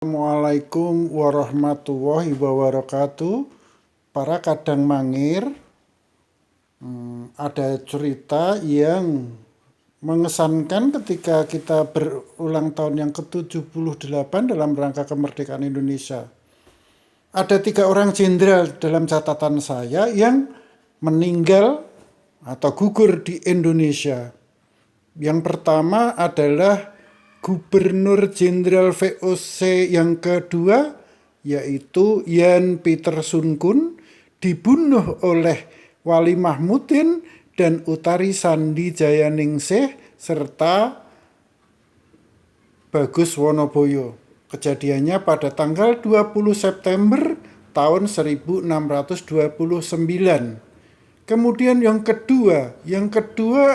Assalamualaikum warahmatullahi wabarakatuh. Para kadang mangir, ada cerita yang mengesankan ketika kita berulang tahun yang ke-78 dalam rangka kemerdekaan Indonesia. Ada 3 orang jenderal dalam catatan saya yang meninggal atau gugur di Indonesia. Yang pertama adalah Gubernur Jenderal VOC yang kedua, yaitu Jan Pieter Soenkoen, dibunuh oleh Wali Mahmudin dan Utari Sandi Jayaningsih serta Bagus Wonoboyo. Kejadiannya pada tanggal 20 September tahun 1629. Kemudian yang kedua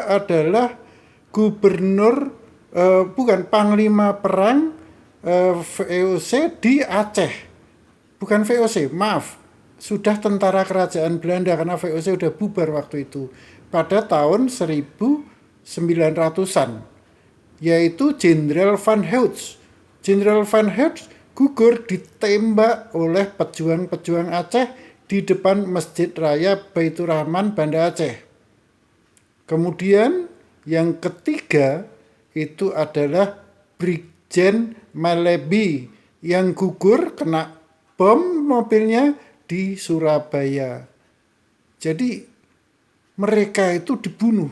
adalah Panglima Perang VOC di Aceh. Bukan VOC, maaf. Sudah tentara kerajaan Belanda karena VOC sudah bubar waktu itu. Pada tahun 1900-an. Yaitu Jenderal Van Heut. Jenderal Van Heut gugur ditembak oleh pejuang-pejuang Aceh di depan Masjid Raya Baitur Rahman, Banda Aceh. Kemudian yang ketiga itu adalah Brigjen Malebi yang gugur kena bom mobilnya di Surabaya. Jadi mereka itu dibunuh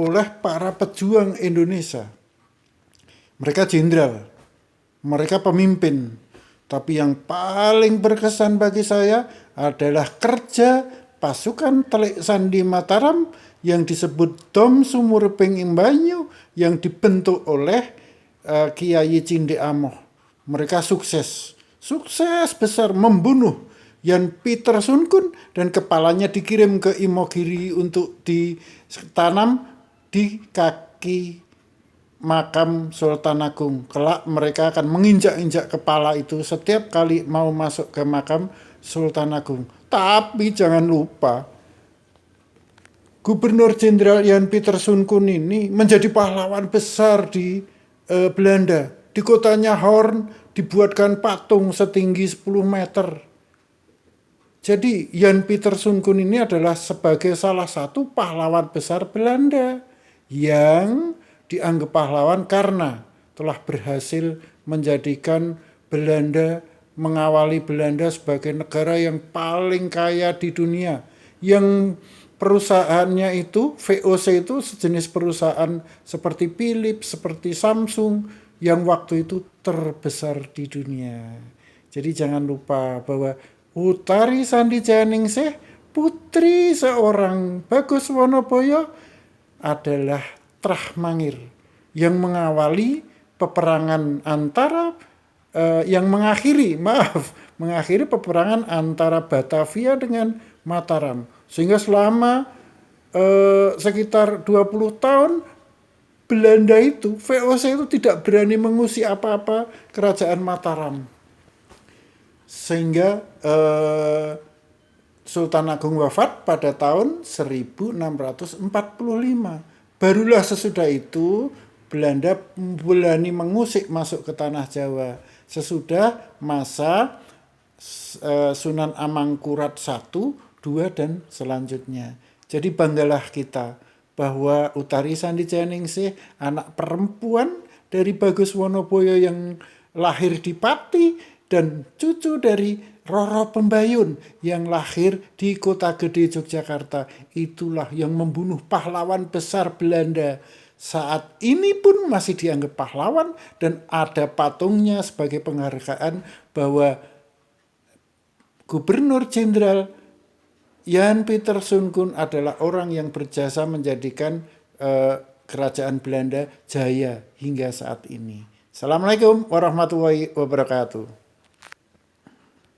oleh para pejuang Indonesia. Mereka jenderal, mereka pemimpin. Tapi yang paling berkesan bagi saya adalah kerja pasukan Telik Sandi Mataram yang disebut Dom Sumurping Imbanyu yang dibentuk oleh Kiai Cinde Amoh. Mereka sukses besar membunuh Jan Pieter Soenkoen dan kepalanya dikirim ke Imogiri untuk ditanam di kaki makam Sultan Agung. Kelak mereka akan menginjak-injak kepala itu setiap kali mau masuk ke makam Sultan Agung. Tapi jangan lupa, Gubernur Jenderal Jan Pieter Soenkoen ini menjadi pahlawan besar di Belanda. Di kotanya Hoorn dibuatkan patung setinggi 10 meter. Jadi Jan Pieter Soenkoen ini adalah sebagai salah satu pahlawan besar Belanda yang dianggap pahlawan karena telah berhasil menjadikan Belanda, mengawali Belanda sebagai negara yang paling kaya di dunia. Yang perusahaannya itu, VOC itu sejenis perusahaan seperti Philips, seperti Samsung, yang waktu itu terbesar di dunia. Jadi jangan lupa bahwa Utari Sandi Jayaningsih, putri seorang Bagus Wonoboyo, adalah Trah Mangir yang mengawali peperangan mengakhiri peperangan antara Batavia dengan Mataram. Sehingga selama sekitar 20 tahun Belanda itu, VOC itu tidak berani mengusik apa-apa kerajaan Mataram. Sehingga Sultan Agung wafat pada tahun 1645. Barulah sesudah itu Belanda berani mengusik masuk ke tanah Jawa. Sesudah masa Sunan Amangkurat I, II, dan selanjutnya. Jadi banggalah kita bahwa Utari Sandi Jayaningsih, anak perempuan dari Bagus Wonoboyo yang lahir di Pati, dan cucu dari Roro Pembayun yang lahir di Kota Gede Yogyakarta. Itulah yang membunuh pahlawan besar Belanda. Saat ini pun masih dianggap pahlawan dan ada patungnya sebagai penghargaan bahwa Gubernur Jenderal Jan Pieter Soenkoen adalah orang yang berjasa menjadikan kerajaan Belanda jaya hingga saat ini. Assalamualaikum warahmatullahi wabarakatuh.